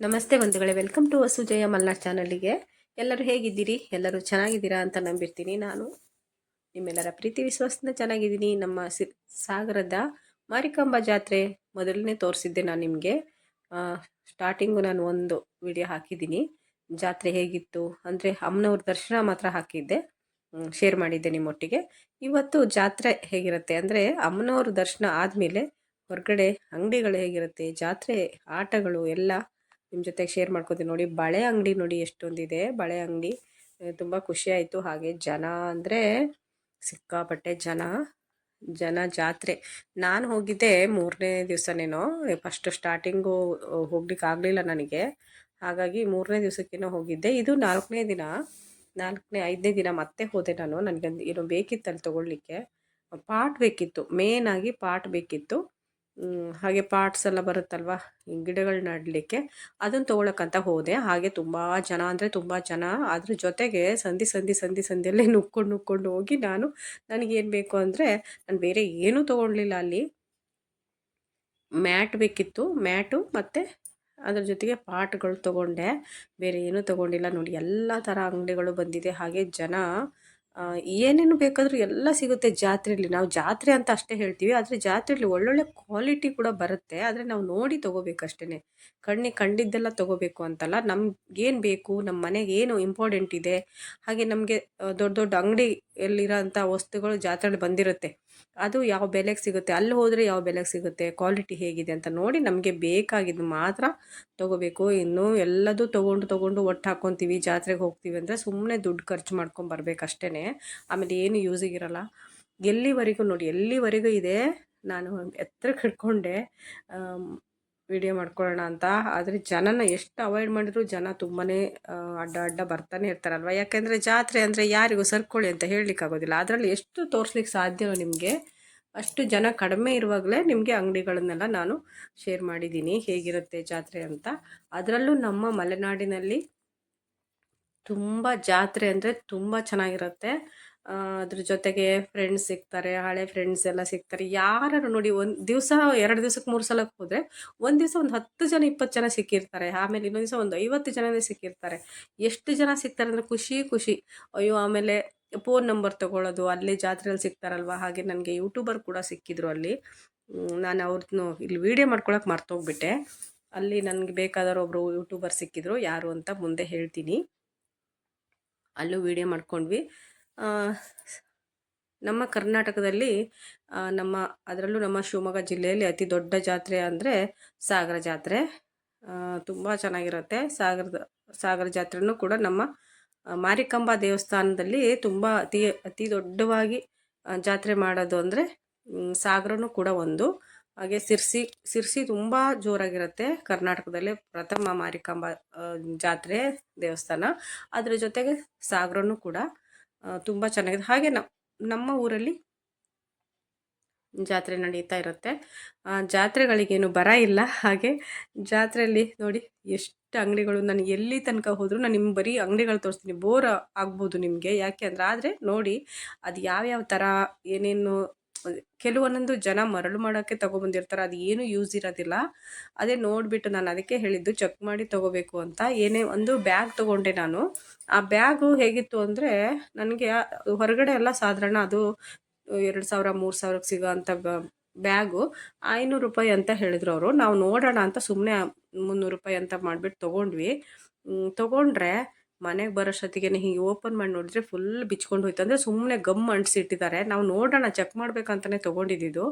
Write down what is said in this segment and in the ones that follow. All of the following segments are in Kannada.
ನಮಸ್ತೆ ಬಂಧುಗಳೇ, ವೆಲ್ಕಮ್ ಟು ವಸುಜಯ ಮಲ್ನಾಡ್ ಚಾನಲ್ಗೆ. ಎಲ್ಲರೂ ಹೇಗಿದ್ದೀರಿ? ಎಲ್ಲರೂ ಚೆನ್ನಾಗಿದ್ದೀರಾ ಅಂತ ನಂಬಿರ್ತೀನಿ. ನಾನು ನಿಮ್ಮೆಲ್ಲರ ಪ್ರೀತಿ ವಿಶ್ವಾಸದಿಂದ ಚೆನ್ನಾಗಿದ್ದೀನಿ. ನಮ್ಮ ಸಾಗರದ ಮಾರಿಕಾಂಬಾ ಜಾತ್ರೆ ಮೊದಲನೇ ತೋರಿಸಿದ್ದೆ ನಾನು ನಿಮಗೆ. ಸ್ಟಾರ್ಟಿಂಗು ನಾನು ಒಂದು ವಿಡಿಯೋ ಹಾಕಿದ್ದೀನಿ. ಜಾತ್ರೆ ಹೇಗಿತ್ತು ಅಂದರೆ ಅಮ್ಮನವ್ರ ದರ್ಶನ ಮಾತ್ರ ಹಾಕಿದ್ದೆ, ಶೇರ್ ಮಾಡಿದ್ದೆ ನಿಮ್ಮೊಟ್ಟಿಗೆ. ಇವತ್ತು ಜಾತ್ರೆ ಹೇಗಿರುತ್ತೆ ಅಂದರೆ ಅಮ್ಮನವ್ರ ದರ್ಶನ ಆದಮೇಲೆ ಹೊರಗಡೆ ಅಂಗಡಿಗಳು ಹೇಗಿರುತ್ತೆ, ಜಾತ್ರೆ ಆಟಗಳು ಎಲ್ಲ ನಿಮ್ಮ ಜೊತೆಗೆ ಶೇರ್ ಮಾಡ್ಕೋತೀನಿ. ನೋಡಿ, ಬಳೆ ಅಂಗಡಿ ನೋಡಿ ಎಷ್ಟೊಂದಿದೆ. ಬಳೆ ಅಂಗಡಿ ತುಂಬ ಖುಷಿ ಆಯಿತು. ಹಾಗೆ ಜನ ಅಂದರೆ ಸಿಕ್ಕಾಪಟ್ಟೆ ಜನ ಜಾತ್ರೆ. ನಾನು ಹೋಗಿದ್ದೆ 3ನೇ ದಿವಸನೇನೋ. ಫಸ್ಟ್ ಸ್ಟಾರ್ಟಿಂಗು ಹೋಗ್ಲಿಕ್ಕೆ ಆಗಲಿಲ್ಲ ನನಗೆ, ಹಾಗಾಗಿ 3ನೇ ದಿವಸಕ್ಕೇನೋ ಹೋಗಿದ್ದೆ. ಇದು 4ನೇ ದಿನ, 5ನೇ ದಿನ ಮತ್ತೆ ಹೋದೆ ನಾನು. ನನಗೆ ಏನೋ ಬೇಕಿತ್ತಲ್ಲಿ ತೊಗೊಳ್ಲಿಕ್ಕೆ, ಪಾಟ್ ಬೇಕಿತ್ತು, ಮೇನಾಗಿ ಪಾಟ್ ಬೇಕಿತ್ತು. ಹಾಗೆ ಪಾರ್ಟ್ಸ್ ಎಲ್ಲ ಬರುತ್ತಲ್ವ ಈ ಗಿಡಗಳು ನೆಡಲಿಕ್ಕೆ, ಅದನ್ನು ತೊಗೊಳಕ್ಕಂತ ಹೋದೆ. ಹಾಗೆ ತುಂಬ ಜನ ಅಂದರೆ ತುಂಬ ಜನ. ಅದ್ರ ಜೊತೆಗೆ ಸಂದಿಯಲ್ಲೇ ನುಕ್ಕೊಂಡು ಹೋಗಿ ನನಗೇನು ಬೇಕು ಅಂದರೆ ನಾನು ಬೇರೆ ಏನೂ ತೊಗೊಳ್ಲಿಲ್ಲ. ಅಲ್ಲಿ ಮ್ಯಾಟ್ ಬೇಕಿತ್ತು, ಮ್ಯಾಟು ಮತ್ತು ಅದ್ರ ಜೊತೆಗೆ ಪಾಟ್ಗಳು ತೊಗೊಂಡೆ, ಬೇರೆ ಏನೂ ತೊಗೊಂಡಿಲ್ಲ. ನೋಡಿ, ಎಲ್ಲ ಥರ ಅಂಗಡಿಗಳು ಬಂದಿದೆ. ಹಾಗೆ ಜನ ಏನೇನು ಬೇಕಾದರೂ ಎಲ್ಲ ಸಿಗುತ್ತೆ ಜಾತ್ರೆಯಲ್ಲಿ. ನಾವು ಜಾತ್ರೆ ಅಂತ ಅಷ್ಟೇ ಹೇಳ್ತೀವಿ, ಆದರೆ ಜಾತ್ರೆಯಲ್ಲಿ ಒಳ್ಳೊಳ್ಳೆ ಕ್ವಾಲಿಟಿ ಕೂಡ ಬರುತ್ತೆ. ಆದರೆ ನಾವು ನೋಡಿ ತೊಗೋಬೇಕಷ್ಟೇ, ಕಣ್ಣಿಗೆ ಕಂಡಿದ್ದೆಲ್ಲ ತೊಗೋಬೇಕು ಅಂತಲ್ಲ. ನಮ್ಗೇನು ಬೇಕು, ನಮ್ಮ ಮನೆಗೆ ಏನು ಇಂಪಾರ್ಟೆಂಟ್ ಇದೆ, ಹಾಗೆ ನಮಗೆ ದೊಡ್ಡ ದೊಡ್ಡ ಅಂಗಡಿಯಲ್ಲಿರೋ ಅಂಥ ವಸ್ತುಗಳು ಜಾತ್ರೆಯಲ್ಲಿ ಬಂದಿರುತ್ತೆ. ಅದು ಯಾವ ಬೆಲೆಗೆ ಸಿಗುತ್ತೆ, ಅಲ್ಲಿ ಹೋದರೆ ಯಾವ ಬೆಲೆಗೆ ಸಿಗುತ್ತೆ, ಕ್ವಾಲಿಟಿ ಹೇಗಿದೆ ಅಂತ ನೋಡಿ ನಮಗೆ ಬೇಕಾಗಿದ್ದು ಮಾತ್ರ ತೊಗೋಬೇಕು. ಇನ್ನು ಎಲ್ಲದೂ ತೊಗೊಂಡು ಒಟ್ಟು ಹಾಕ್ಕೊತೀವಿ, ಜಾತ್ರೆಗೆ ಹೋಗ್ತೀವಿ ಅಂದರೆ ಸುಮ್ಮನೆ ದುಡ್ಡು ಖರ್ಚು ಮಾಡ್ಕೊಂಡು ಬರ್ಬೇಕಷ್ಟೇ. ಆಮೇಲೆ ಏನು ಯೂಸಿಗಿರಲ್ಲ. ಎಲ್ಲಿವರೆಗೂ ಇದೆ. ನಾನು ಎತ್ತರಕ್ಕೆ ಹಿಡ್ಕೊಂಡೆ ವಿಡಿಯೋ ಮಾಡ್ಕೊಳ್ಳೋಣ ಅಂತ. ಆದರೆ ಜನನ ಎಷ್ಟು ಅವಾಯ್ಡ್ ಮಾಡಿದ್ರು ಜನ ತುಂಬಾ ಅಡ್ಡ ಬರ್ತಾನೆ ಇರ್ತಾರಲ್ವ. ಯಾಕೆಂದರೆ ಜಾತ್ರೆ ಅಂದರೆ ಯಾರಿಗೂ ಸರ್ಕೊಳ್ಳಿ ಅಂತ ಹೇಳಲಿಕ್ಕಾಗೋದಿಲ್ಲ. ಅದರಲ್ಲಿ ಎಷ್ಟು ತೋರಿಸ್ಲಿಕ್ಕೆ ಸಾಧ್ಯವೋ ನಿಮಗೆ ಅಷ್ಟು ಜನ ಕಡಿಮೆ ಇರುವಾಗಲೇ ನಿಮಗೆ ಅಂಗಡಿಗಳನ್ನೆಲ್ಲ ನಾನು ಶೇರ್ ಮಾಡಿದ್ದೀನಿ ಹೇಗಿರುತ್ತೆ ಜಾತ್ರೆ ಅಂತ. ಅದರಲ್ಲೂ ನಮ್ಮ ಮಲೆನಾಡಿನಲ್ಲಿ ತುಂಬ ಜಾತ್ರೆ ಅಂದರೆ ತುಂಬ ಚೆನ್ನಾಗಿರುತ್ತೆ. ಅದ್ರ ಜೊತೆಗೆ ಫ್ರೆಂಡ್ಸ್ ಸಿಗ್ತಾರೆ, ಹಳೆ ಫ್ರೆಂಡ್ಸ್ ಎಲ್ಲ ಸಿಗ್ತಾರೆ. ಯಾರು ನೋಡಿ, 1 ದಿವಸ 2 ದಿವಸಕ್ಕೆ 3 ಸಲಕ್ಕೆ ಹೋದರೆ ಒಂದು ದಿವಸ ಒಂದು 10 ಜನ 20 ಜನ ಸಿಕ್ಕಿರ್ತಾರೆ. ಆಮೇಲೆ ಇನ್ನೊಂದು ದಿವಸ ಒಂದು 50 ಜನನೇ ಸಿಕ್ಕಿರ್ತಾರೆ. ಎಷ್ಟು ಜನ ಸಿಗ್ತಾರೆ ಅಂದರೆ ಖುಷಿ. ಅಯ್ಯೋ, ಆಮೇಲೆ ಫೋನ್ ನಂಬರ್ ತೊಗೊಳ್ಳೋದು, ಅಲ್ಲೇ ಜಾತ್ರೆಯಲ್ಲಿ ಸಿಗ್ತಾರಲ್ವ. ಹಾಗೆ ನನಗೆ ಯೂಟ್ಯೂಬರ್ ಕೂಡ ಸಿಕ್ಕಿದ್ರು ಅಲ್ಲಿ. ನಾನು ಅವ್ರದ್ದು ಇಲ್ಲಿ ವೀಡಿಯೋ ಮಾಡ್ಕೊಳಕ್ಕೆ ಮರ್ತೋಗ್ಬಿಟ್ಟೆ. ಅಲ್ಲಿ ನನಗೆ ಬೇಕಾದವರು ಒಬ್ಬರು ಯೂಟ್ಯೂಬರ್ ಸಿಕ್ಕಿದ್ರು, ಯಾರು ಅಂತ ಮುಂದೆ ಹೇಳ್ತೀನಿ. ಅಲ್ಲೂ ವೀಡಿಯೋ ಮಾಡ್ಕೊಂಡ್ವಿ. ನಮ್ಮ ಕರ್ನಾಟಕದಲ್ಲಿ ಅದರಲ್ಲೂ ನಮ್ಮ ಶಿವಮೊಗ್ಗ ಜಿಲ್ಲೆಯಲ್ಲಿ ಅತಿ ದೊಡ್ಡ ಜಾತ್ರೆ ಅಂದರೆ ಸಾಗರ ಜಾತ್ರೆ. ತುಂಬ ಚೆನ್ನಾಗಿರುತ್ತೆ. ಸಾಗರ ಜಾತ್ರೆನೂ ಕೂಡ ನಮ್ಮ ಮಾರಿಕಾಂಬಾ ದೇವಸ್ಥಾನದಲ್ಲಿ ತುಂಬ ಅತಿ ದೊಡ್ಡವಾಗಿ ಜಾತ್ರೆ ಮಾಡೋದು ಅಂದರೆ ಸಾಗರನೂ ಕೂಡ ಒಂದು. ಹಾಗೆ ಸಿರ್ಸಿ ತುಂಬ ಜೋರಾಗಿರುತ್ತೆ. ಕರ್ನಾಟಕದಲ್ಲೇ ಪ್ರಥಮ ಮಾರಿಕಾಂಬಾ ಜಾತ್ರೆ ದೇವಸ್ಥಾನ. ಅದರ ಜೊತೆಗೆ ಸಾಗರನೂ ಕೂಡ ತುಂಬ ಚೆನ್ನಾಗಿದೆ. ಹಾಗೆ ನಮ್ಮ ಊರಲ್ಲಿ ಜಾತ್ರೆ ನಡೀತಾ ಇರುತ್ತೆ. ಜಾತ್ರೆಗಳಿಗೇನು ಬರ ಇಲ್ಲ. ಹಾಗೆ ಜಾತ್ರೆಯಲ್ಲಿ ನೋಡಿ ಎಷ್ಟು ಅಂಗಡಿಗಳು. ನಾನು ಎಲ್ಲಿ ತನಕ ಹೋದರೂ ನಾನು ನಿಮ್ಗೆ ಬರೀ ಅಂಗಡಿಗಳು ತೋರಿಸ್ತೀನಿ, ಬೋರ್ ಆಗ್ಬೋದು ನಿಮಗೆ. ಯಾಕೆ ಅಂದರೆ ಆದರೆ ನೋಡಿ, ಅದು ಯಾವ್ಯಾವ ಥರ ಏನೇನು, ಕೆಲವೊಂದೊಂದು ಜನ ಮರಳು ಮಾಡೋಕ್ಕೆ ತೊಗೊಬಂದಿರ್ತಾರೆ, ಅದು ಏನು ಯೂಸ್ ಇರೋದಿಲ್ಲ. ಅದೇ ನೋಡಿಬಿಟ್ಟು ನಾನು ಅದಕ್ಕೆ ಹೇಳಿದ್ದು ಚೆಕ್ ಮಾಡಿ ತೊಗೋಬೇಕು ಅಂತ. ಏನೇ ಒಂದು ಬ್ಯಾಗ್ ತೊಗೊಂಡೆ ನಾನು. ಆ ಬ್ಯಾಗು ಹೇಗಿತ್ತು ಅಂದರೆ ನನಗೆ ಹೊರಗಡೆ ಎಲ್ಲ ಸಾಧಾರಣ ಅದು 2000 3000ಕ್ಕೆ ಸಿಗೋ ಅಂಥ ಬ್ಯಾಗು 500 ರೂಪಾಯಿ ಅಂತ ಹೇಳಿದ್ರು ಅವರು. ನಾವು ನೋಡೋಣ ಅಂತ ಸುಮ್ಮನೆ 300 ರೂಪಾಯಿ ಅಂತ ಮಾಡಿಬಿಟ್ಟು ತೊಗೊಂಡ್ವಿ. ತೊಗೊಂಡ್ರೆ ಮನೆಗೆ ಬರೋಷ್ಟೊತ್ತಿಗೆ ಹೀಗೆ ಓಪನ್ ಮಾಡಿ ನೋಡಿದ್ರೆ ಫುಲ್ ಬಿಚ್ಕೊಂಡು ಹೋಯ್ತು. ಅಂದರೆ ಸುಮ್ಮನೆ ಗಮ್ ಅಂಟಿಸಿಟ್ಟಿದ್ದಾರೆ. ನಾವು ನೋಡೋಣ, ಚೆಕ್ ಮಾಡ್ಬೇಕಂತಲೇ ತೊಗೊಂಡಿದ್ದು.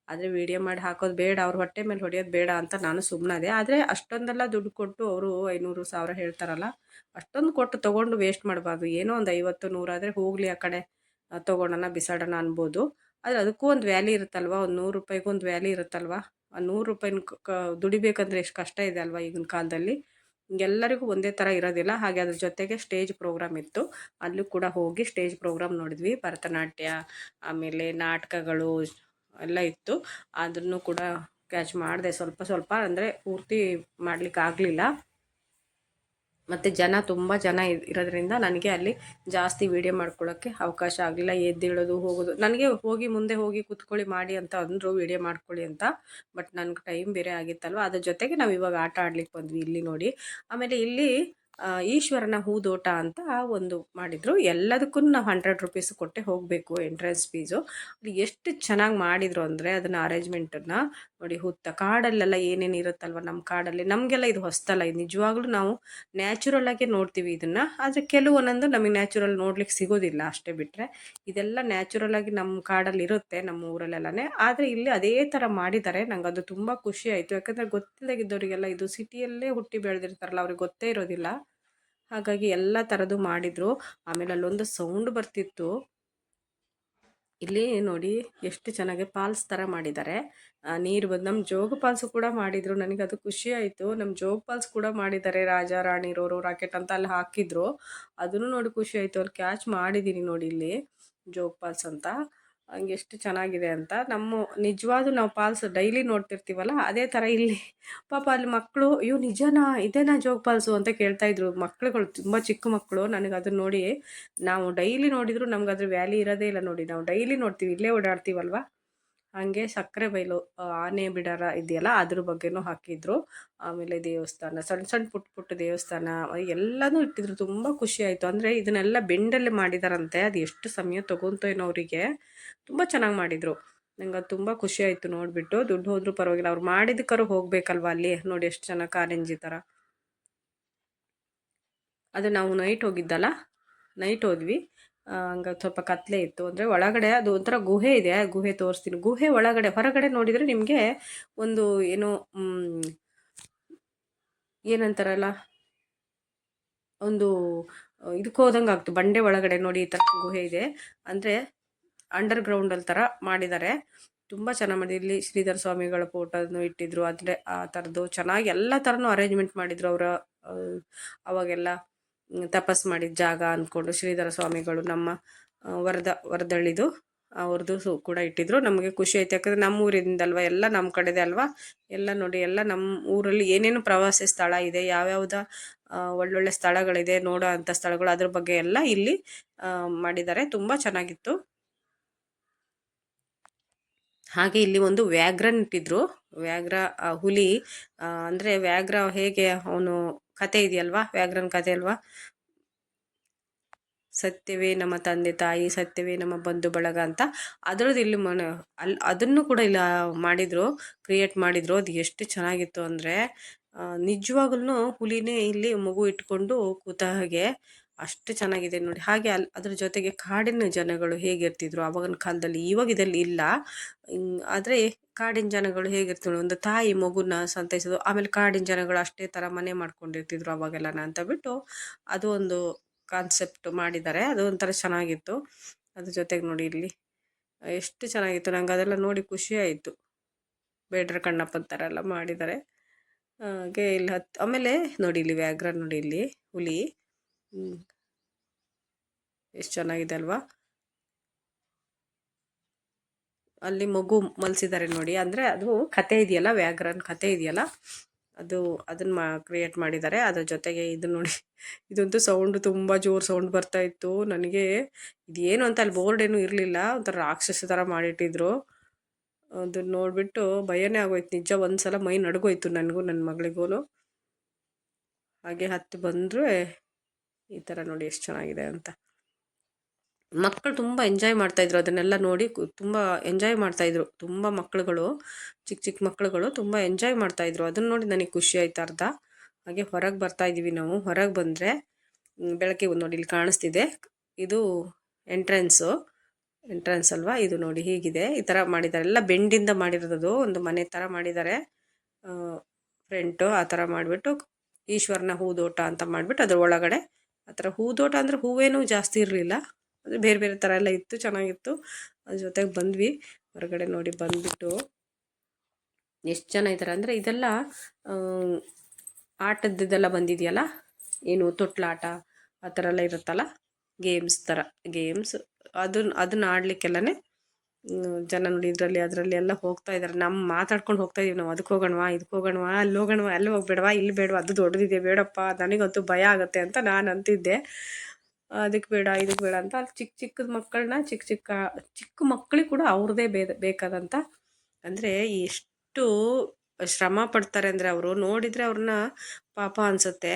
ಆದರೆ ವೀಡಿಯೋ ಮಾಡಿ ಹಾಕೋದು ಬೇಡ, ಅವ್ರ ಹೊಟ್ಟೆ ಮೇಲೆ ಹೊಡೆಯೋದು ಬೇಡ ಅಂತ ನಾನು ಸುಮ್ಮನಾದೆ. ಆದರೆ ಅಷ್ಟೊಂದೆಲ್ಲ ದುಡ್ಡು ಕೊಟ್ಟು ಅವರು 500 1000 ಹೇಳ್ತಾರಲ್ಲ, ಅಷ್ಟೊಂದು ಕೊಟ್ಟು ತೊಗೊಂಡು ವೇಸ್ಟ್ ಮಾಡಬಾರ್ದು. ಏನೋ ಒಂದು 50 100 ಆದರೆ ಹೋಗಲಿ, ಆ ಕಡೆ ತೊಗೊಳೋಣ ಬಿಸಾಡೋಣ ಅನ್ಬೋದು. ಆದರೆ ಅದಕ್ಕೂ ಒಂದು ವ್ಯಾಲ್ಯೂ ಇರುತ್ತಲ್ವ, ಒಂದು 100 ರೂಪಾಯಿಗೂ ಒಂದು ವ್ಯಾಲ್ಯೂ ಇರುತ್ತಲ್ವ. ಆ 100 ರೂಪಾಯಿನ ದುಡಿಬೇಕಂದ್ರೆ ಎಷ್ಟು ಕಷ್ಟ ಇದೆ ಅಲ್ವ ಈಗಿನ ಕಾಲದಲ್ಲಿ. ಎಲ್ಲರಿಗೂ ಒಂದೇ ಥರ ಇರೋದಿಲ್ಲ. ಹಾಗೆ ಅದ್ರ ಜೊತೆಗೆ ಸ್ಟೇಜ್ ಪ್ರೋಗ್ರಾಮ್ ಇತ್ತು, ಅಲ್ಲೂ ಕೂಡ ಹೋಗಿ ಸ್ಟೇಜ್ ಪ್ರೋಗ್ರಾಮ್ ನೋಡಿದ್ವಿ. ಭರತನಾಟ್ಯ, ಆಮೇಲೆ ನಾಟಕಗಳು ಎಲ್ಲ ಇತ್ತು. ಅದನ್ನು ಕೂಡ ಕ್ಯಾಚ್ ಮಾಡಿದೆ ಸ್ವಲ್ಪ ಅಂದರೆ ಪೂರ್ತಿ ಮಾಡಲಿಕ್ಕೆ ಆಗಲಿಲ್ಲ. ಮತ್ತು ಜನ ತುಂಬ ಜನ ಇರೋದ್ರಿಂದ ನನಗೆ ಅಲ್ಲಿ ಜಾಸ್ತಿ ವೀಡಿಯೋ ಮಾಡ್ಕೊಳ್ಳೋಕ್ಕೆ ಅವಕಾಶ ಆಗಲಿಲ್ಲ. ಎದ್ದೇಳೋದು ಹೋಗೋದು, ನನಗೆ ಹೋಗಿ ಮುಂದೆ ಹೋಗಿ ಕೂತ್ಕೊಳ್ಳಿ ಮಾಡಿ ಅಂತ ಅಂದರು, ವೀಡಿಯೋ ಮಾಡ್ಕೊಳ್ಳಿ ಅಂತ. ಬಟ್ ನನಗೆ ಟೈಮ್ ಬೇರೆ ಆಗಿತ್ತಲ್ವ, ಅದ್ರ ಜೊತೆಗೆ ನಾವು ಇವಾಗ ಆಟ ಆಡ್ಲಿಕ್ಕೆ ಬಂದ್ವಿ ಇಲ್ಲಿ ನೋಡಿ. ಆಮೇಲೆ ಇಲ್ಲಿ ಈಶ್ವರನ ಹೂದೋಟ ಅಂತ ಒಂದು ಮಾಡಿದರು. ಎಲ್ಲದಕ್ಕೂ ನಾವು 100 ರೂಪೀಸ್ ಕೊಟ್ಟೆ ಹೋಗಬೇಕು ಎಂಟ್ರೆನ್ಸ್ ಫೀಸು. ಅದು ಎಷ್ಟು ಚೆನ್ನಾಗಿ ಮಾಡಿದರು ಅಂದರೆ ಅದನ್ನು ಅರೇಂಜ್ಮೆಂಟನ್ನು ನೋಡಿ. ಕಾಡಲ್ಲೆಲ್ಲ ಏನೇನು ಇರುತ್ತಲ್ವ ನಮ್ಮ ಕಾಡಲ್ಲಿ, ನಮಗೆಲ್ಲ ಇದು ಹೊಸ್ತಲ್ಲ. ಇದು ನಿಜವಾಗ್ಲೂ ನಾವು ನ್ಯಾಚುರಲ್ ಆಗಿ ನೋಡ್ತೀವಿ ಇದನ್ನು. ಆದರೆ ಕೆಲವೊಂದೊಂದು ನಮಗೆ ನ್ಯಾಚುರಲ್ ನೋಡ್ಲಿಕ್ಕೆ ಸಿಗೋದಿಲ್ಲ ಅಷ್ಟೇ ಬಿಟ್ಟರೆ. ಇದೆಲ್ಲ ನ್ಯಾಚುರಲ್ ಆಗಿ ನಮ್ಮ ಕಾಡಲ್ಲಿ ಇರುತ್ತೆ, ನಮ್ಮ ಊರಲ್ಲೆಲ್ಲನೇ. ಆದರೆ ಇಲ್ಲಿ ಅದೇ ಥರ ಮಾಡಿದ್ದಾರೆ. ನಂಗೆ ಅದು ತುಂಬ ಖುಷಿ ಆಯಿತು. ಯಾಕಂದರೆ ಗೊತ್ತಿದ್ದಾಗಿದ್ದವರಿಗೆಲ್ಲ ಇದು ಸಿಟಿಯಲ್ಲೇ ಹುಟ್ಟಿ ಬೆಳೆದಿರ್ತಾರಲ್ಲ, ಅವ್ರಿಗೆ ಗೊತ್ತೇ ಇರೋದಿಲ್ಲ. ಹಾಗಾಗಿ ಎಲ್ಲ ಥರದ್ದು ಮಾಡಿದರು. ಆಮೇಲೆ ಅಲ್ಲೊಂದು ಸೌಂಡ್ ಬರ್ತಿತ್ತು. ಇಲ್ಲಿ ನೋಡಿ ಎಷ್ಟು ಚೆನ್ನಾಗಿ ಪಾಲ್ಸ್ ಥರ ಮಾಡಿದ್ದಾರೆ. ನೀರು ಬಂದು ನಮ್ಮ ಜೋಗ ಪಾಲ್ಸು ಕೂಡ ಮಾಡಿದರು. ನನಗೆ ಅದು ಖುಷಿ ಆಯಿತು. ನಮ್ಮ ಜೋಗ ಪಾಲ್ಸ್ ಕೂಡ ಮಾಡಿದ್ದಾರೆ. ರಾಜ ರಾಣಿರೋರು ರಾಕೆಟ್ ಅಂತ ಅಲ್ಲಿ ಹಾಕಿದ್ರು. ಅದನ್ನು ನೋಡಿ ಖುಷಿ ಆಯಿತು. ಅಲ್ಲಿ ಕ್ಯಾಚ್ ಮಾಡಿದ್ದೀನಿ ನೋಡಿ ಇಲ್ಲಿ ಜೋಗ ಪಾಲ್ಸ್ ಅಂತ. ಹಂಗೆ ಎಷ್ಟು ಚೆನ್ನಾಗಿದೆ ಅಂತ. ನಮ್ಮ ನಿಜವಾದ ನಾವು ಪಾಲ್ಸ್ ಡೈಲಿ ನೋಡ್ತಿರ್ತೀವಲ್ಲ, ಅದೇ ಥರ ಇಲ್ಲಿ ಪಾಪ ಅಲ್ಲಿ ಮಕ್ಕಳು ಇವು ನಿಜನಾ ಇದೇನಾ ಜೋಗ ಪಾಲ್ಸು ಅಂತ ಕೇಳ್ತಾಯಿದ್ರು. ಮಕ್ಕಳುಗಳು ತುಂಬ ಚಿಕ್ಕ ಮಕ್ಕಳು. ನನಗೆ ಅದನ್ನು ನೋಡಿ, ನಾವು ಡೈಲಿ ನೋಡಿದ್ರು ನಮ್ಗೆ ಅದ್ರ ವ್ಯಾಲಿ ಇರೋದೇ ಇಲ್ಲ ನೋಡಿ. ನಾವು ಡೈಲಿ ನೋಡ್ತೀವಿ, ಇಲ್ಲೇ ಓಡಾಡ್ತೀವಲ್ವ. ಹಾಗೆ ಸಕ್ಕರೆ ಬೈಲು ಆನೆ ಬಿಡಾರ ಇದೆಯಲ್ಲ, ಅದ್ರ ಬಗ್ಗೆನೂ ಹಾಕಿದ್ರು. ಆಮೇಲೆ ದೇವಸ್ಥಾನ, ಸಣ್ಣ ಸಣ್ಣ ಪುಟ್ಟ ಪುಟ್ಟ ದೇವಸ್ಥಾನ ಎಲ್ಲನೂ ಇಟ್ಟಿದ್ರು. ತುಂಬ ಖುಷಿ ಆಯಿತು. ಅಂದರೆ ಇದನ್ನೆಲ್ಲ ಬೆಂಡಲ್ಲಿ ಮಾಡಿದಾರಂತೆ. ಅದು ಎಷ್ಟು ಸಮಯ ತೊಗೊತೋ ಏನೋ ಅವರಿಗೆ. ತುಂಬ ಚೆನ್ನಾಗಿ ಮಾಡಿದರು. ನಂಗೆ ಅದು ತುಂಬ ಖುಷಿ ಆಯಿತು ನೋಡಿಬಿಟ್ಟು. ದುಡ್ಡು ಹೋದರೂ ಪರವಾಗಿಲ್ಲ, ಅವ್ರು ಮಾಡಿದಕ್ಕಾರು ಹೋಗಬೇಕಲ್ವ ಅಲ್ಲಿ. ನೋಡಿ ಎಷ್ಟು ಚೆನ್ನಾಗಿ ಕಾರಂಜಿ ಥರ. ಅದು ನಾವು ನೈಟ್ ಹೋಗಿದ್ದಲ್ಲ, ನೈಟ್ ಹೋದ್ವಿ. ಹಂಗೆ ಸ್ವಲ್ಪ ಕತ್ಲೆ ಇತ್ತು. ಅಂದರೆ ಒಳಗಡೆ ಅದು ಒಂಥರ ಗುಹೆ ಇದೆ. ಗುಹೆ ತೋರಿಸ್ತೀನಿ. ಗುಹೆ ಒಳಗಡೆ, ಹೊರಗಡೆ ನೋಡಿದರೆ ನಿಮಗೆ ಒಂದು ಏನೋ ಏನಂತಾರಲ್ಲ, ಒಂದು ಇದಕ್ಕೆ ಹೋದಂಗೆ ಆಗ್ತು. ಬಂಡೆ ಒಳಗಡೆ ನೋಡಿ ಈ ಥರ ಗುಹೆ ಇದೆ. ಅಂದರೆ ಅಂಡರ್ ಗ್ರೌಂಡಲ್ಲಿ ಥರ ಮಾಡಿದ್ದಾರೆ. ತುಂಬ ಚೆನ್ನಾಗಿ ಮಾಡಿದ್ರು. ಇಲ್ಲಿ ಶ್ರೀಧರ ಸ್ವಾಮಿಗಳ ಫೋಟೋನು ಇಟ್ಟಿದ್ರು. ಅಂದರೆ ಆ ಥರದ್ದು ಚೆನ್ನಾಗಿ ಎಲ್ಲ ಥರನೂ ಅರೇಂಜ್ಮೆಂಟ್ ಮಾಡಿದರು ಅವರು. ಅವಾಗೆಲ್ಲ ತಪಸ್ ಮಾಡಿದ ಜಾಗ ಅಂದ್ಕೊಂಡು ಶ್ರೀಧರ ಸ್ವಾಮಿಗಳು ನಮ್ಮ ವರದಳ್ಳಿದು ಅವ್ರದ್ದು ಕೂಡ ಇಟ್ಟಿದ್ರು. ನಮಗೆ ಖುಷಿ ಆಯ್ತು. ಯಾಕಂದರೆ ನಮ್ಮ ಊರಿಂದಲ್ವ, ಎಲ್ಲ ನಮ್ಮ ಕಡೆದೇ ಅಲ್ವಾ. ಎಲ್ಲ ನೋಡಿ, ಎಲ್ಲ ನಮ್ಮ ಊರಲ್ಲಿ ಏನೇನು ಪ್ರವಾಸಿ ಸ್ಥಳ ಇದೆ, ಯಾವ್ಯಾವ್ದು ಒಳ್ಳೊಳ್ಳೆ ಸ್ಥಳಗಳಿದೆ, ನೋಡೋ ಅಂಥ ಸ್ಥಳಗಳು, ಅದ್ರ ಬಗ್ಗೆ ಎಲ್ಲ ಇಲ್ಲಿ ಮಾಡಿದ್ದಾರೆ. ತುಂಬ ಚೆನ್ನಾಗಿತ್ತು. ಹಾಗೆ ಇಲ್ಲಿ ಒಂದು ವ್ಯಾಘ್ರನ್ ಇಟ್ಟಿದ್ರು. ವ್ಯಾಘ್ರ ಹುಲಿ, ಅಂದರೆ ವ್ಯಾಘ್ರ ಹೇಗೆ ಅವನು ಕತೆ ಇದೆಯಲ್ವಾ, ವ್ಯಾಘ್ರನ ಕತೆ ಅಲ್ವಾ. ಸತ್ಯವೇ ನಮ್ಮ ತಂದೆ ತಾಯಿ, ಸತ್ಯವೇ ನಮ್ಮ ಬಂಧು ಬಳಗ ಅಂತ ಅದರದ್ದು ಇಲ್ಲಿ ಅದನ್ನು ಕೂಡ ಇಲ್ಲ ಮಾಡಿದರು, ಕ್ರಿಯೇಟ್ ಮಾಡಿದರು. ಅದು ಎಷ್ಟು ಚೆನ್ನಾಗಿತ್ತು ಅಂದರೆ ನಿಜವಾಗ್ಲೂ ಹುಲಿನೇ ಇಲ್ಲಿ ಮಗು ಇಟ್ಕೊಂಡು ಕೂತ ಹಾಗೆ ಅಷ್ಟು ಚೆನ್ನಾಗಿದೆ ನೋಡಿ. ಹಾಗೆ ಅದ್ರ ಜೊತೆಗೆ ಕಾಡಿನ ಜನಗಳು ಹೇಗಿರ್ತಿದ್ರು ಆವಾಗಿನ ಕಾಲದಲ್ಲಿ, ಇವಾಗ ಇದರಲ್ಲಿ ಇಲ್ಲ. ಆದರೆ ಕಾಡಿನ ಜನಗಳು ಹೇಗಿರ್ತಿದ್ರು, ಒಂದು ತಾಯಿ ಮಗುನ ಸಂತೈಸೋದು. ಆಮೇಲೆ ಕಾಡಿನ ಜನಗಳು ಅಷ್ಟೇ ಥರ ಮನೆ ಮಾಡ್ಕೊಂಡಿರ್ತಿದ್ರು ಅವಾಗೆಲ್ಲನ ಅಂತ ಬಿಟ್ಟು ಅದು ಒಂದು ಕಾನ್ಸೆಪ್ಟ್ ಮಾಡಿದ್ದಾರೆ. ಅದು ಒಂಥರ ಚೆನ್ನಾಗಿತ್ತು. ಅದ್ರ ಜೊತೆಗೆ ನೋಡಿ ಇಲ್ಲಿ ಎಷ್ಟು ಚೆನ್ನಾಗಿತ್ತು. ನಂಗೆ ಅದೆಲ್ಲ ನೋಡಿ ಖುಷಿ ಆಯಿತು. ಬೇಡ್ರ ಕಣ್ಣಪ್ಪನ ಥರ ಎಲ್ಲ ಮಾಡಿದ್ದಾರೆ. ಹಾಗೆ ಇಲ್ಲಿ ಆಮೇಲೆ ನೋಡಿ ಇಲ್ಲಿ ವ್ಯಾಘ್ರ ನೋಡಿ, ಇಲ್ಲಿ ಹುಲಿ ಎಷ್ಟು ಚೆನ್ನಾಗಿದೆ ಅಲ್ವಾ. ಅಲ್ಲಿ ಮಗು ಮಲ್ಸಿದ್ದಾರೆ ನೋಡಿ. ಅಂದರೆ ಅದು ಕತೆ ಇದೆಯಲ್ಲ, ವ್ಯಾಘ್ರನ ಕತೆ ಇದೆಯಲ್ಲ, ಅದನ್ನು ಕ್ರಿಯೇಟ್ ಮಾಡಿದ್ದಾರೆ. ಅದ್ರ ಜೊತೆಗೆ ಇದು ನೋಡಿ, ಇದಂತೂ ಸೌಂಡ್ ತುಂಬ ಜೋರು ಸೌಂಡ್ ಬರ್ತಾ ಇತ್ತು. ನನಗೆ ಇದೇನು ಅಂತ ಅಲ್ಲಿ ಬೋರ್ಡ್ ಏನೂ ಇರಲಿಲ್ಲ, ಒಂಥರ ರಾಕ್ಷಸ ಥರ ಮಾಡಿಟ್ಟಿದ್ರು. ಅದನ್ನ ನೋಡಿಬಿಟ್ಟು ಭಯನೇ ಆಗೋಯ್ತು ನಿಜ. ಒಂದು ಸಲ ಮೈ ನಡುಗೋಯ್ತು ನನಗೂ ನನ್ನ ಮಗಳಿಗೂ. ಹಾಗೆ ಹತ್ತು ಬಂದರೆ ಈ ಥರ ನೋಡಿ ಎಷ್ಟು ಚೆನ್ನಾಗಿದೆ ಅಂತ. ಮಕ್ಕಳು ತುಂಬ ಎಂಜಾಯ್ ಮಾಡ್ತಾಯಿದ್ರು ಅದನ್ನೆಲ್ಲ ನೋಡಿ. ತುಂಬ ಎಂಜಾಯ್ ಮಾಡ್ತಾಯಿದ್ರು. ತುಂಬ ಮಕ್ಕಳುಗಳು, ಚಿಕ್ಕ ಚಿಕ್ಕ ಮಕ್ಕಳುಗಳು ತುಂಬ ಎಂಜಾಯ್ ಮಾಡ್ತಾಯಿದ್ರು. ಅದನ್ನು ನೋಡಿ ನನಗೆ ಖುಷಿ ಆಯ್ತು ಅರ್ಧ. ಹಾಗೆ ಹೊರಗೆ ಬರ್ತಾಯಿದ್ದೀವಿ ನಾವು. ಹೊರಗೆ ಬಂದರೆ ಬೆಳಗ್ಗೆ ನೋಡಿ ಇಲ್ಲಿ ಕಾಣಿಸ್ತಿದೆ, ಇದು ಎಂಟ್ರೆನ್ಸ್ ಅಲ್ವಾ. ಇದು ನೋಡಿ ಹೀಗಿದೆ, ಈ ಥರ ಮಾಡಿದ್ದಾರೆ. ಎಲ್ಲ ಬೆಂಡಿಂದ ಮಾಡಿರೋದು, ಒಂದು ಮನೆ ಥರ ಮಾಡಿದ್ದಾರೆ ಫ್ರಂಟು. ಆ ಥರ ಮಾಡಿಬಿಟ್ಟು ಈಶ್ವರನ ಹೂದೋಟ ಅಂತ ಮಾಡಿಬಿಟ್ಟು ಅದ್ರ ಒಳಗಡೆ ಆ ಥರ ಹೂದೋಟ ಅಂದರೆ ಹೂವೇನೂ ಜಾಸ್ತಿ ಇರಲಿಲ್ಲ, ಅಂದರೆ ಬೇರೆ ಬೇರೆ ಥರ ಎಲ್ಲ ಇತ್ತು, ಚೆನ್ನಾಗಿತ್ತು. ಅದ್ರ ಜೊತೆಗೆ ಬಂದ್ವಿ ಹೊರಗಡೆ ನೋಡಿ. ಬಂದುಬಿಟ್ಟು ಎಷ್ಟು ಜನ ಇದ್ದಾರೆ ಅಂದರೆ ಇದೆಲ್ಲ ಆಟದ್ದೆಲ್ಲ ಬಂದಿದೆಯಲ್ಲ, ಏನು ತೊಟ್ಲಾಟ ಆ ಥರ ಎಲ್ಲ ಇರುತ್ತಲ್ಲ, ಗೇಮ್ಸ್ ಥರ ಗೇಮ್ಸ್ ಅದನ್ನ ಆಡಲಿಕ್ಕೆಲ್ಲನೇ ಜನ ನೋಡಿ ಇದರಲ್ಲಿ ಅದರಲ್ಲಿ ಎಲ್ಲ ಹೋಗ್ತಾ ಇದ್ದಾರೆ. ನಮ್ಮ ಮಾತಾಡ್ಕೊಂಡು ಹೋಗ್ತಾ ಇದೀವಿ ನಾವು. ಅದಕ್ಕೆ ಹೋಗೋಣವಾ, ಇದಕ್ಕೆ ಹೋಗೋಣವಾ, ಅಲ್ಲಿ ಹೋಗೋಣವಾ, ಅಲ್ಲಿ ಹೋಗ್ಬೇಡವಾ, ಇಲ್ಲಿ ಬೇಡವಾ, ಅದು ದೊಡ್ಡದಿದೆ ಬೇಡಪ್ಪ, ನನಗಂತೂ ಭಯ ಆಗುತ್ತೆ ಅಂತ ನಾನು ಅಂತಿದ್ದೆ. ಅದಕ್ಕೆ ಬೇಡ ಇದಕ್ಕೆ ಬೇಡ ಅಂತ ಅಲ್ಲಿ ಚಿಕ್ಕ ಚಿಕ್ಕದ ಮಕ್ಕಳನ್ನ ಚಿಕ್ಕ ಮಕ್ಕಳಿಗೆ ಕೂಡ ಅವ್ರದ್ದೇ ಬೇಕಾದಂಥ ಅಂದರೆ ಎಷ್ಟು ಶ್ರಮ ಪಡ್ತಾರೆ ಅಂದರೆ ಅವರು ನೋಡಿದರೆ ಅವ್ರನ್ನ ಪಾಪ ಅನಿಸುತ್ತೆ.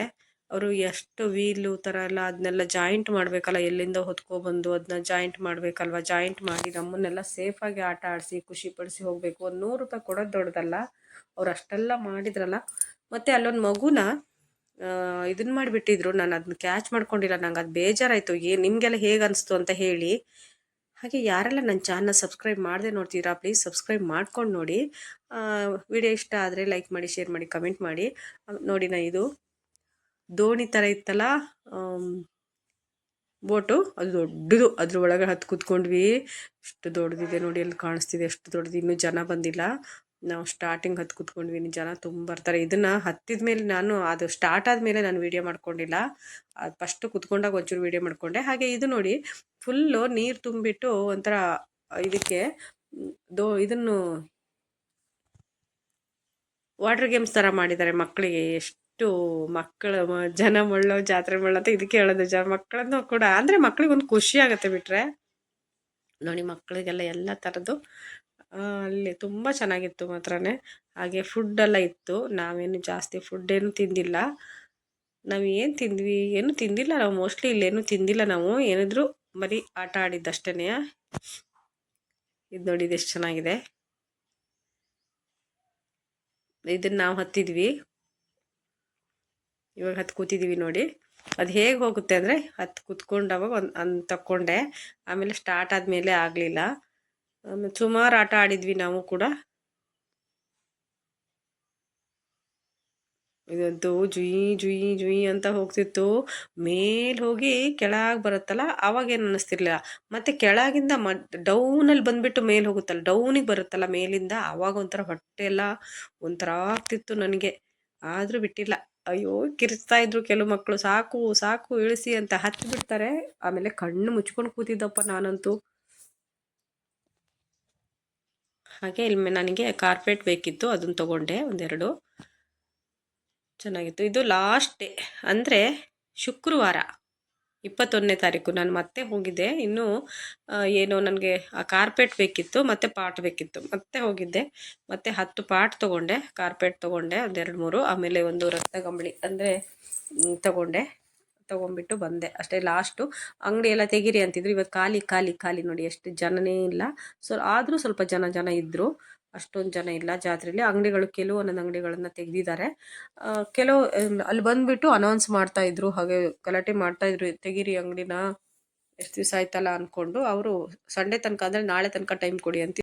ಅವರು ಎಷ್ಟು ವೀಲು ಥರ ಎಲ್ಲ ಅದನ್ನೆಲ್ಲ ಜಾಯಿಂಟ್ ಮಾಡಬೇಕಲ್ಲ, ಎಲ್ಲಿಂದ ಹೊತ್ಕೊಬಂದು ಅದನ್ನ ಜಾಯಿಂಟ್ ಮಾಡಬೇಕಲ್ವ. ಜಾಯಿಂಟ್ ಮಾಡಿ ನಮ್ಮನ್ನೆಲ್ಲ ಸೇಫಾಗಿ ಆಟ ಆಡಿಸಿ ಖುಷಿಪಡಿಸಿ ಹೋಗಬೇಕು. ಒಂದು ₹100 ಕೊಡೋದು ದೊಡ್ಡದಲ್ಲ. ಅವ್ರು ಅಷ್ಟೆಲ್ಲ ಮಾಡಿದ್ರಲ್ಲ. ಮತ್ತು ಅಲ್ಲೊಂದು ಮಗುನ ಇದನ್ನು ಮಾಡಿಬಿಟ್ಟಿದ್ರು. ನಾನು ಅದನ್ನ ಕ್ಯಾಚ್ ಮಾಡ್ಕೊಂಡಿಲ್ಲ. ನಂಗೆ ಅದು ಬೇಜಾರಾಯಿತು. ನಿಮಗೆಲ್ಲ ಹೇಗೆ ಅನಿಸ್ತು ಅಂತ ಹೇಳಿ. ಹಾಗೆ ಯಾರೆಲ್ಲ ನನ್ನ ಚಾನಲ್ ಸಬ್ಸ್ಕ್ರೈಬ್ ಮಾಡದೆ ನೋಡ್ತೀರಾ ಪ್ಲೀಸ್ ಸಬ್ಸ್ಕ್ರೈಬ್ ಮಾಡ್ಕೊಂಡು ನೋಡಿ. ವಿಡಿಯೋ ಇಷ್ಟ ಆದರೆ ಲೈಕ್ ಮಾಡಿ, ಶೇರ್ ಮಾಡಿ, ಕಮೆಂಟ್ ಮಾಡಿ. ನೋಡಿ ಇದು ದೋಣಿ ಥರ ಇತ್ತಲ್ಲ ಬೋಟು, ಅದು ದೊಡ್ಡದು. ಅದ್ರ ಒಳಗೆ ಹತ್ತು ಕೂತ್ಕೊಂಡ್ವಿ. ಎಷ್ಟು ದೊಡ್ಡದಿದೆ ನೋಡಿ, ಎಲ್ಲಿ ಕಾಣಿಸ್ತಿದೆ ಎಷ್ಟು ದೊಡ್ಡದು. ಇನ್ನೂ ಜನ ಬಂದಿಲ್ಲ. ನಾವು ಸ್ಟಾರ್ಟಿಂಗ್ ಹತ್ತು ಕೂತ್ಕೊಂಡ್ವಿ. ಇನ್ನು ಜನ ತುಂಬ ಬರ್ತಾರೆ. ಇದನ್ನು ಹತ್ತಿದ ಮೇಲೆ ನಾನು ಅದು ಸ್ಟಾರ್ಟ್ ಆದಮೇಲೆ ನಾನು ವೀಡಿಯೋ ಮಾಡ್ಕೊಂಡಿಲ್ಲ. ಅದು ಫಸ್ಟು ಕುತ್ಕೊಂಡಾಗ ಒಂಚೂರು ವೀಡಿಯೋ ಮಾಡ್ಕೊಂಡೆ. ಹಾಗೆ ಇದು ನೋಡಿ ಫುಲ್ಲು ನೀರು ತುಂಬಿಟ್ಟು ಒಂಥರ ಇದಕ್ಕೆ ಇದನ್ನು ವಾಟರ್ ಗೇಮ್ಸ್ ಥರ ಮಾಡಿದ್ದಾರೆ ಮಕ್ಕಳಿಗೆ. ಎಷ್ಟು ಮಕ್ಕಳು ಜನ ಮಳ್ಳೋ ಜಾತ್ರೆ ಮಳ್ಳೋ ಅಂತ ಇದಕ್ಕೆ ಹೇಳೋದು. ಮಕ್ಕಳನ್ನು ಕೂಡ ಅಂದರೆ ಮಕ್ಳಿಗೆ ಒಂದು ಖುಷಿ ಆಗುತ್ತೆ ಬಿಟ್ಟರೆ. ನೋಡಿ ಮಕ್ಕಳಿಗೆಲ್ಲ ಎಲ್ಲ ಥರದ್ದು ಅಲ್ಲಿ ತುಂಬ ಚೆನ್ನಾಗಿತ್ತು ಮಾತ್ರನೇ. ಹಾಗೆ ಫುಡ್ಡೆಲ್ಲ ಇತ್ತು. ನಾವೇನು ಜಾಸ್ತಿ ಫುಡ್ಡೇನು ತಿಂದಿಲ್ಲ. ನಾವು ಏನು ತಿಂದ್ವಿ ಏನು ತಿಂದಿಲ್ಲ ನಾವು. ಮೋಸ್ಟ್ಲಿ ಇಲ್ಲೇನು ತಿಂದಿಲ್ಲ ನಾವು. ಏನಿದ್ರು ಬರೀ ಆಟ ಆಡಿದ್ದಷ್ಟೇ. ಇದು ನೋಡಿ ಇದೆಷ್ಟು ಚೆನ್ನಾಗಿದೆ. ಇದನ್ನು ನಾವು ಹತ್ತಿದ್ವಿ. ಇವಾಗ ಹತ್ತು ಕೂತಿದ್ದೀವಿ ನೋಡಿ. ಅದು ಹೇಗೆ ಹೋಗುತ್ತೆ ಅಂದರೆ ಹತ್ತು ಕೂತ್ಕೊಂಡವಾಗ ಒಂದು ತಕ್ಕೊಂಡೆ. ಆಮೇಲೆ ಸ್ಟಾರ್ಟ್ ಆದಮೇಲೆ ಆಗಲಿಲ್ಲ. ಆಮೇಲೆ ಸುಮಾರು ಆಟ ಆಡಿದ್ವಿ ನಾವು ಕೂಡ. ಇದಂತೂ ಜುಯಿ ಜುಯಿ ಜುಯಿ ಅಂತ ಹೋಗ್ತಿತ್ತು. ಮೇಲೆ ಹೋಗಿ ಕೆಳಗೆ ಬರುತ್ತಲ್ಲ ಆವಾಗ ಏನು ಅನ್ನಿಸ್ತಿರ್ಲಿಲ್ಲ. ಮತ್ತು ಕೆಳಗಿಂದ ಡೌನಲ್ಲಿ ಬಂದುಬಿಟ್ಟು ಮೇಲೆ ಹೋಗುತ್ತಲ್ಲ, ಡೌನಿಗೆ ಬರುತ್ತಲ್ಲ ಮೇಲಿಂದ, ಆವಾಗ ಒಂಥರ ಹೊಟ್ಟೆ ಎಲ್ಲ ಒಂಥರ ಆಗ್ತಿತ್ತು ನನಗೆ. ಆದರೂ ಬಿಟ್ಟಿಲ್ಲ. ಅಯ್ಯೋ ಕಿರ್ಚ್ತಾ ಇದ್ರು ಕೆಲವು ಮಕ್ಕಳು. ಸಾಕು ಸಾಕು ಇಳಿಸಿ ಅಂತ ಹತ್ತಿ ಬಿಡ್ತಾರೆ. ಆಮೇಲೆ ಕಣ್ಣು ಮುಚ್ಕೊಂಡು ಕೂತಿದ್ದಪ್ಪ ನಾನಂತೂ. ಹಾಗೆ ಇಲ್ಲಿ ನನಗೆ ಕಾರ್ಪೆಟ್ ಬೇಕಿತ್ತು, ಅದನ್ನು ತೊಗೊಂಡೆ ಒಂದೆರಡು. ಚೆನ್ನಾಗಿತ್ತು. ಇದು ಲಾಸ್ಟ್ ಡೇ ಅಂದರೆ ಶುಕ್ರವಾರ 21ನೇ ತಾರೀಕು ನಾನು ಮತ್ತೆ ಹೋಗಿದ್ದೆ. ಇನ್ನೂ ಏನೋ ನನಗೆ ಆ ಕಾರ್ಪೆಟ್ ಬೇಕಿತ್ತು ಮತ್ತು ಪಾಟ್ ಬೇಕಿತ್ತು. ಮತ್ತೆ ಹೋಗಿದ್ದೆ. ಮತ್ತು 10 ಪಾಟ್ ತೊಗೊಂಡೆ, ಕಾರ್ಪೆಟ್ ತೊಗೊಂಡೆ ಒಂದು 2-3. ಆಮೇಲೆ ಒಂದು ರತ್ನಗಂಬಳಿ ಅಂದರೆ ತೊಗೊಂಡ್ಬಿಟ್ಟು ಬಂದೆ ಅಷ್ಟೇ. ಲಾಸ್ಟು ಅಂಗಡಿ ಎಲ್ಲ ತೆಗೀರಿ ಅಂತಿದ್ರು. ಇವತ್ತು ಖಾಲಿ ಖಾಲಿ ಖಾಲಿ ನೋಡಿ, ಎಷ್ಟು ಜನನೇ ಇಲ್ಲ. ಆದರೂ ಸ್ವಲ್ಪ ಜನ ಇದ್ದರು. ಅಷ್ಟೊಂದು ಜನ ಇಲ್ಲ ಜಾತ್ರೆಯಲ್ಲಿ. ಅಂಗಡಿಗಳು ಒಂದೊಂದು ಅಂಗಡಿಗಳನ್ನು ತೆಗೆದಿದ್ದಾರೆ. ಕೆಲವು ಅಲ್ಲಿ ಬಂದುಬಿಟ್ಟು ಅನೌನ್ಸ್ ಮಾಡ್ತಾಯಿದ್ರು, ಹಾಗೆ ಗಲಾಟೆ ಮಾಡ್ತಾಯಿದ್ರು, ತೆಗೀರಿ ಅಂಗಡಿನ, ಎಷ್ಟು ದಿವಸ ಆಯ್ತಲ್ಲ ಅಂದ್ಕೊಂಡು. ಅವರು ಸಂಡೇ ತನಕ ಅಂದರೆ ನಾಳೆ ತನಕ ಟೈಮ್ ಕೊಡಿ ಅಂತ